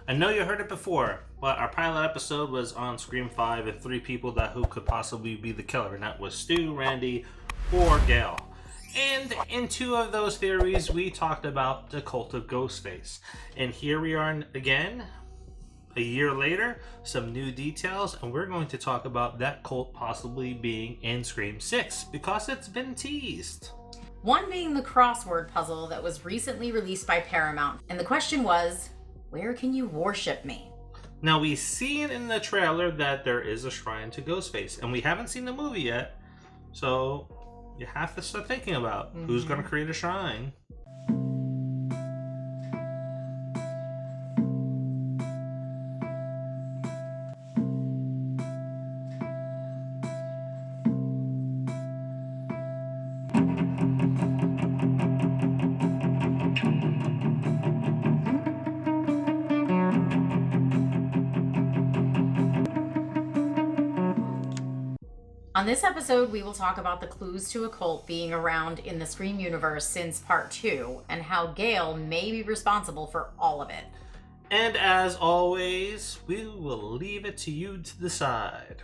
I know you heard it before, but our pilot episode was on Scream 5 and 3 people who could possibly be the killer, and that was Stu, Randy, or Gail. And in 2 of those theories, we talked about the cult of Ghostface. And here we are again, a year later, some new details, and we're going to talk about that cult possibly being in Scream 6, because it's been teased. One being the crossword puzzle that was recently released by Paramount, and the question was, where can you worship me? Now, we see in the trailer that there is a shrine to Ghostface, and we haven't seen the movie yet, so you have to start thinking about who's going to create a shrine. On this episode, we will talk about the clues to a cult being around in the Scream universe since part 2, and how Gail may be responsible for all of it. And as always, we will leave it to you to decide.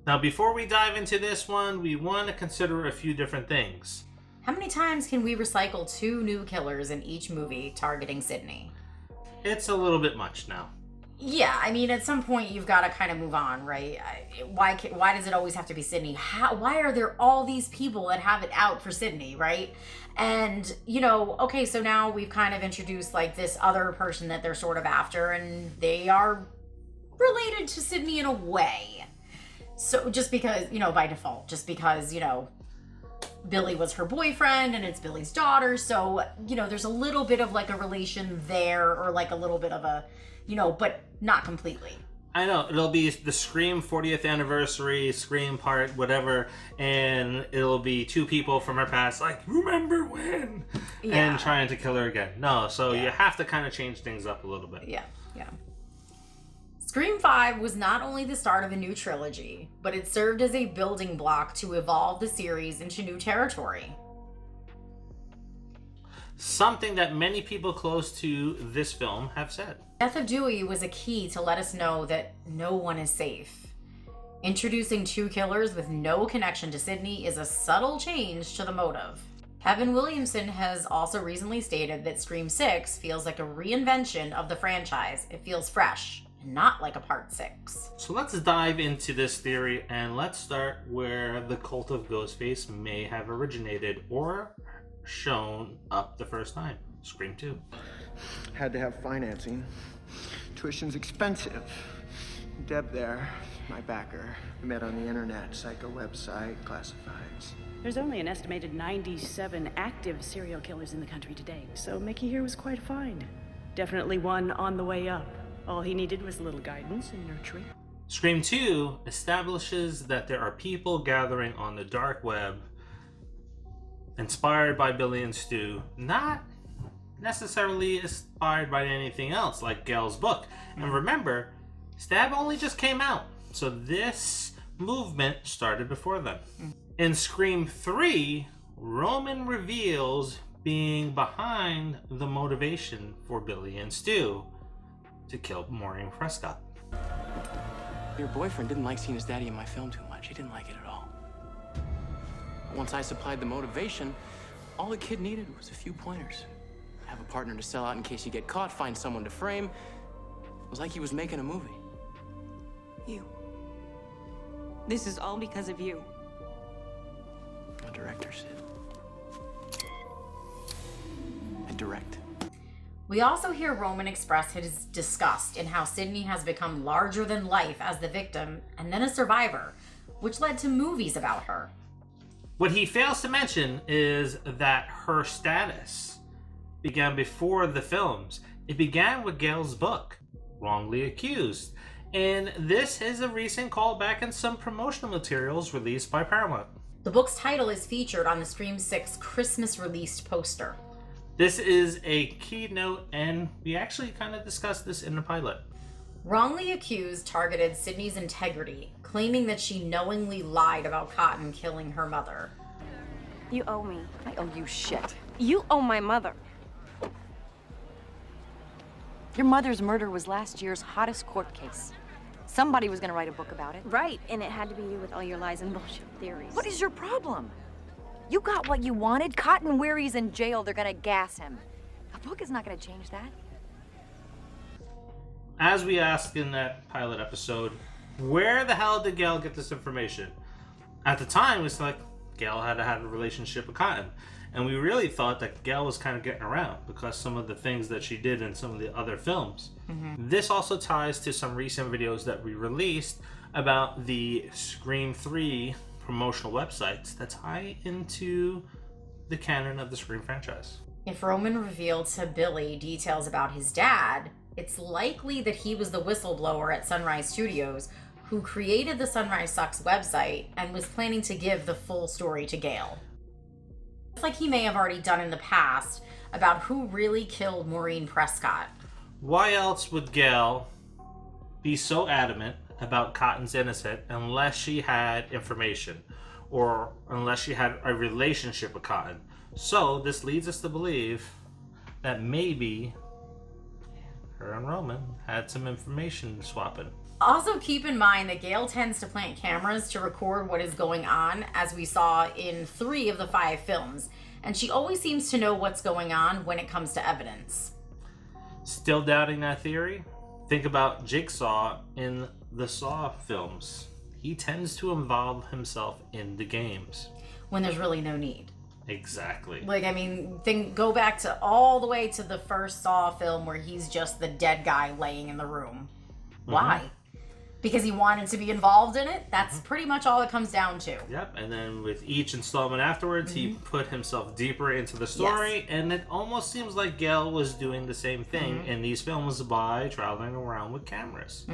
Now, before we dive into this one, we want to consider a few different things. How many times can we recycle 2 new killers in each movie targeting Sydney? It's a little bit much now. Yeah, I mean, at some point you've got to kind of move on, right? Why does it always have to be Sydney? Why are there all these people that have it out for Sydney, right? And, you know, okay, so now we've kind of introduced like this other person that they're sort of after, and they are related to Sydney in a way. So just because, you know, by default, just because, you know, Billy was her boyfriend and it's Billy's daughter. So, you know, there's a little bit of like a relation there, or like a little bit of a, you know, but not completely. I know, it'll be the Scream 40th anniversary, Scream part, whatever, and it'll be 2 people from her past, like, remember when? Yeah. And trying to kill her again. No, so you have to kind of change things up a little bit. Yeah. Scream 5 was not only the start of a new trilogy, but it served as a building block to evolve the series into new territory. Something that many people close to this film have said. Death of Dewey was a key to let us know that no one is safe. Introducing 2 killers with no connection to Sydney is a subtle change to the motive. Kevin Williamson has also recently stated that Scream 6 feels like a reinvention of the franchise. It feels fresh, and not like a part 6. So let's dive into this theory, and let's start where the cult of Ghostface may have originated or shown up the first time. Scream 2. Had to have financing. Tuition's expensive. Deb there, my backer. We met on the internet, psycho website, classifieds. There's only an estimated 97 active serial killers in the country today, so Mickey here was quite a find. Definitely one on the way up. All he needed was a little guidance and nurturing. Scream 2 establishes that there are people gathering on the dark web inspired by Billy and Stu, not necessarily inspired by anything else like Gail's book. And remember, Stab only just came out, so this movement started before them. In Scream 3, Roman reveals being behind the motivation for Billy and Stu to kill Maureen Prescott. Your boyfriend didn't like seeing his daddy in my film too much. He didn't like it at all. Once I supplied the motivation, all the kid needed was a few pointers. Have a partner to sell out in case you get caught, find someone to frame. It was like he was making a movie. You. This is all because of you. A director, Sid. I direct. We also hear Roman express his disgust in how Sydney has become larger than life as the victim and then a survivor, which led to movies about her. What he fails to mention is that her status began before the films. It began with Gail's book, Wrongly Accused. And this is a recent callback in some promotional materials released by Paramount. The book's title is featured on the Scream 6 Christmas released poster. This is a keynote, and we actually kind of discussed this in the pilot. Wrongly Accused targeted Sydney's integrity, claiming that she knowingly lied about Cotton killing her mother. You owe me. I owe you shit. You owe my mother. Your mother's murder was last year's hottest court case. Somebody was gonna write a book about it. Right, and it had to be you with all your lies and bullshit theories. What is your problem? You got what you wanted. Cotton Weary's in jail. They're gonna gas him. A book is not gonna change that. As we asked in that pilot episode, where the hell did Gail get this information? At the time, it's like Gail had a relationship with Cotton. And we really thought that Gail was kind of getting around because some of the things that she did in some of the other films. This also ties to some recent videos that we released about the Scream 3 promotional websites that tie into the canon of the Scream franchise. If Roman revealed to Billy details about his dad, it's likely that he was the whistleblower at Sunrise Studios who created the Sunrise Sucks website and was planning to give the full story to Gail. Just like he may have already done in the past about who really killed Maureen Prescott. Why else would Gail be so adamant about Cotton's innocent unless she had information or unless she had a relationship with Cotton? So this leads us to believe that maybe her and Roman had some information swapping. Also keep in mind that Gail tends to plant cameras to record what is going on, as we saw in 3 of the 5 films, and she always seems to know what's going on when it comes to evidence. Still doubting that theory? Think about Jigsaw in the Saw films. He tends to involve himself in the games. When there's really no need. Exactly. Like, I mean, go back to all the way to the first Saw film where he's just the dead guy laying in the room. Why? Because he wanted to be involved in it? That's pretty much all it comes down to. Yep, and then with each installment afterwards, he put himself deeper into the story, and it almost seems like Gail was doing the same thing in these films by traveling around with cameras.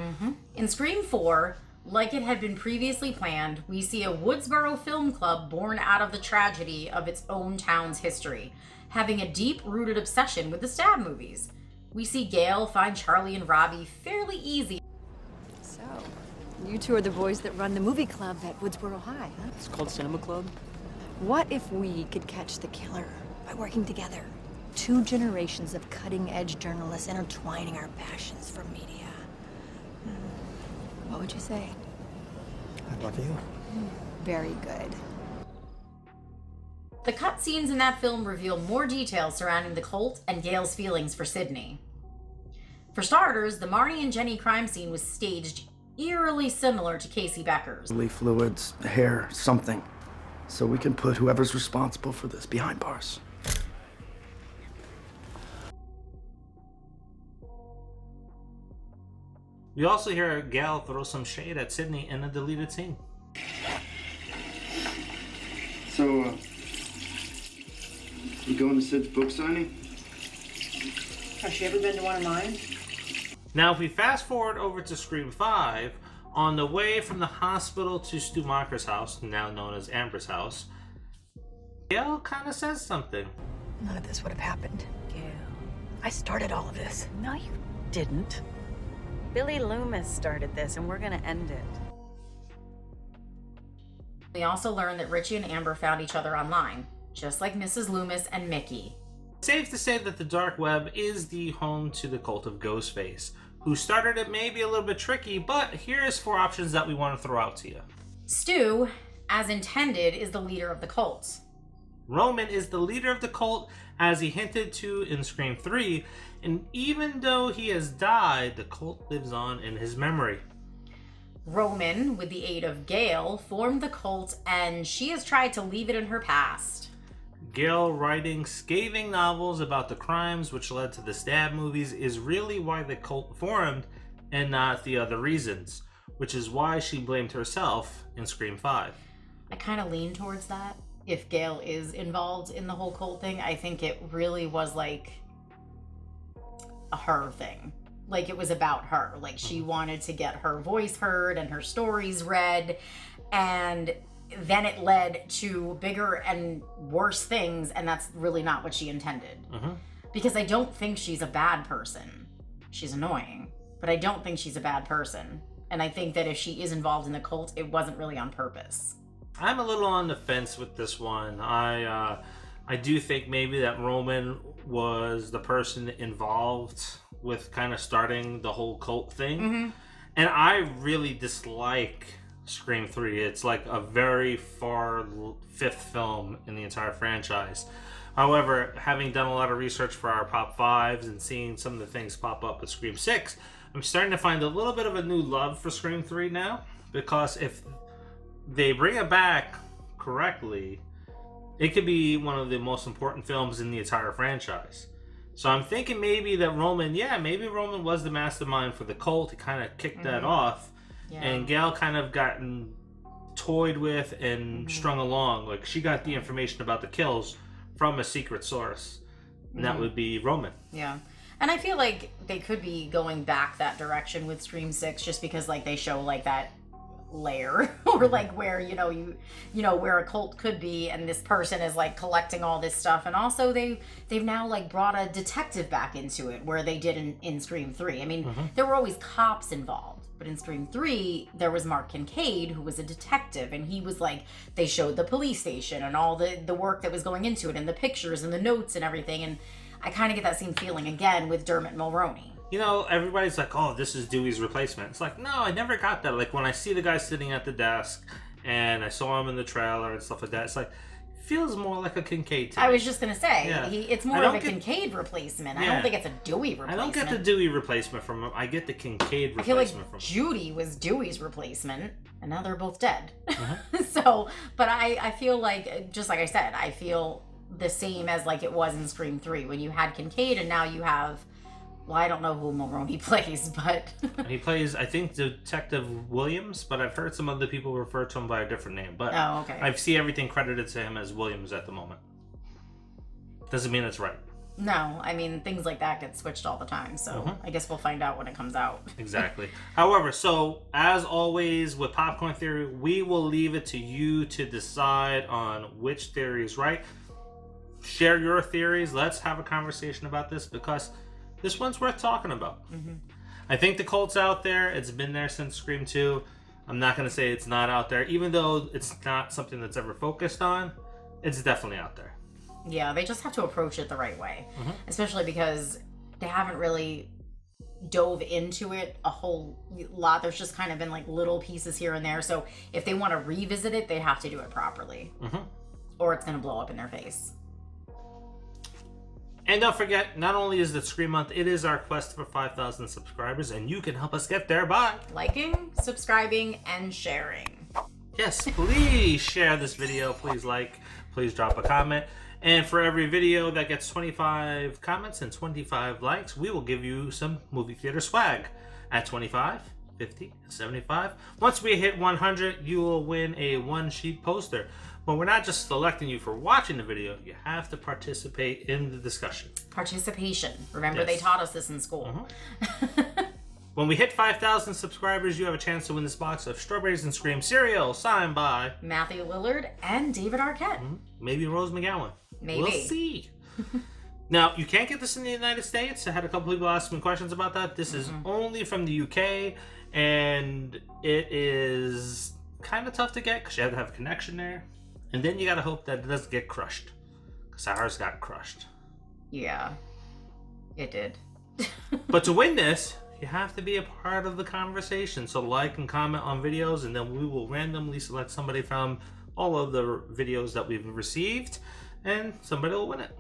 In Scream 4, like it had been previously planned, we see a Woodsboro film club born out of the tragedy of its own town's history, having a deep-rooted obsession with the stab movies. We see Gail find Charlie and Robbie fairly easy. So, you two are the boys that run the movie club at Woodsboro High, huh? It's called Cinema Club. What if we could catch the killer by working together? 2 generations of cutting-edge journalists intertwining our passions for media. What would you say? I love you. Very good. The cutscenes in that film reveal more details surrounding the cult and Gail's feelings for Sydney. For starters, the Marnie and Jenny crime scene was staged eerily similar to Casey Becker's. Bodily fluids, hair, something. So we can put whoever's responsible for this behind bars. We also hear Gail throw some shade at Sydney in a deleted scene. So, you going to Sid's book signing? Has she ever been to one of mine? Now, if we fast forward over to Scream 5, on the way from the hospital to Stu Macher's house, now known as Amber's house, Gail kind of says something. None of this would have happened. Gail. I started all of this. No, you didn't. Billy Loomis started this, and we're gonna end it. We also learned that Richie and Amber found each other online, just like Mrs. Loomis and Mickey. Safe to say that the dark web is the home to the cult of Ghostface, who started it maybe a little bit tricky, but here's 4 options that we want to throw out to you. Stu, as intended, is the leader of the cult. Roman is the leader of the cult, as he hinted to in Scream 3, and even though he has died, the cult lives on in his memory. Roman, with the aid of Gail, formed the cult, and she has tried to leave it in her past. Gail writing scathing novels about the crimes which led to the stab movies is really why the cult formed, and not the other reasons, which is why she blamed herself in Scream 5. I kind of lean towards that. If Gail is involved in the whole cult thing, I think it really was like a her thing. Like it was about her. Like she wanted to get her voice heard and her stories read, and then it led to bigger and worse things, and that's really not what she intended. Because I don't think she's a bad person. She's annoying, but I don't think she's a bad person. And I think that if she is involved in the cult, it wasn't really on purpose. I'm a little on the fence with this one. I do think maybe that Roman was the person involved with kind of starting the whole cult thing. And I really dislike Scream 3. It's like a very far fifth film in the entire franchise. However, having done a lot of research for our Pop 5s and seeing some of the things pop up with Scream 6, I'm starting to find a little bit of a new love for Scream 3 now. Because if they bring it back correctly, it could be one of the most important films in the entire franchise. So I'm thinking maybe that Roman was the mastermind for the cult. He kind of kicked that off. Yeah. And Gail kind of gotten toyed with and strung along. Like, she got the information about the kills from a secret source. And that would be Roman. Yeah. And I feel like they could be going back that direction with Scream 6 just because, like, they show, like, that layer or like where you know where a cult could be, and this person is like collecting all this stuff. And also they've now like brought a detective back into it where they did in Scream 3. I mean, there were always cops involved, but in Scream 3 there was Mark Kincaid, who was a detective, and he was like, they showed the police station and all the work that was going into it and the pictures and the notes and everything. And I kind of get that same feeling again with Dermot Mulroney. You know, everybody's like, oh, this is Dewey's replacement. It's like, no, I never got that. Like, when I see the guy sitting at the desk and I saw him in the trailer and stuff like that, it's like, it feels more like a Kincaid to me. I was just going to say, yeah. It's more of a Kincaid replacement. Yeah. I don't think it's a Dewey replacement. I don't get the Dewey replacement from him. I get the Kincaid replacement from him. I feel like Judy was Dewey's replacement, and now they're both dead. So, but I feel like, just like I said, I feel the same as like it was in Scream 3 when you had Kincaid, and now you have... Well, I don't know who Mulroney plays, but... He plays, I think, Detective Williams, but I've heard some other people refer to him by a different name. But oh, okay. I see everything credited to him as Williams at the moment. Doesn't mean it's right. No, I mean, things like that get switched all the time, so I guess we'll find out when it comes out. Exactly. However, so, as always with Popcorn Theory, we will leave it to you to decide on which theory is right. Share your theories. Let's have a conversation about this, because... this one's worth talking about. I think the cult's out there. It's been there since Scream 2. I'm not going to say it's not out there. Even though it's not something that's ever focused on, it's definitely out there. Yeah, they just have to approach it the right way. Especially because they haven't really dove into it a whole lot. There's just kind of been like little pieces here and there. So if they want to revisit it, they have to do it properly. Or it's going to blow up in their face. And don't forget, not only is it Scream Month, it is our quest for 5,000 subscribers, and you can help us get there by liking, subscribing, and sharing. Yes, please share this video. Please like, please drop a comment. And for every video that gets 25 comments and 25 likes, we will give you some movie theater swag at 25, 50, and 75. Once we hit 100, you will win a one-sheet poster. But we're not just selecting you for watching the video. You have to participate in the discussion. Participation. Remember, they taught us this in school. When we hit 5,000 subscribers, you have a chance to win this box of Strawberries and Scream cereal signed by Matthew Lillard and David Arquette. Maybe Rose McGowan. Maybe. We'll see. Now, you can't get this in the United States. I had a couple people ask me questions about that. This is only from the UK, and it is kind of tough to get because you have to have a connection there. And then you gotta hope that it doesn't get crushed. Because ours got crushed. Yeah. It did. But to win this, you have to be a part of the conversation. So like and comment on videos, and then we will randomly select somebody from all of the videos that we've received, and somebody will win it.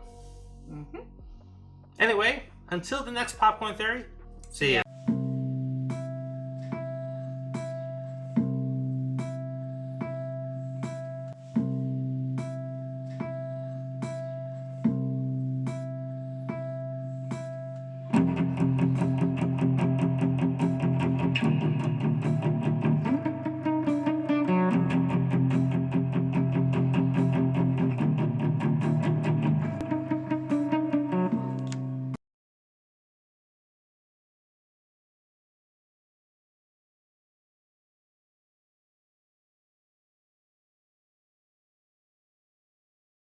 Anyway, until the next Popcorn Theory, see ya.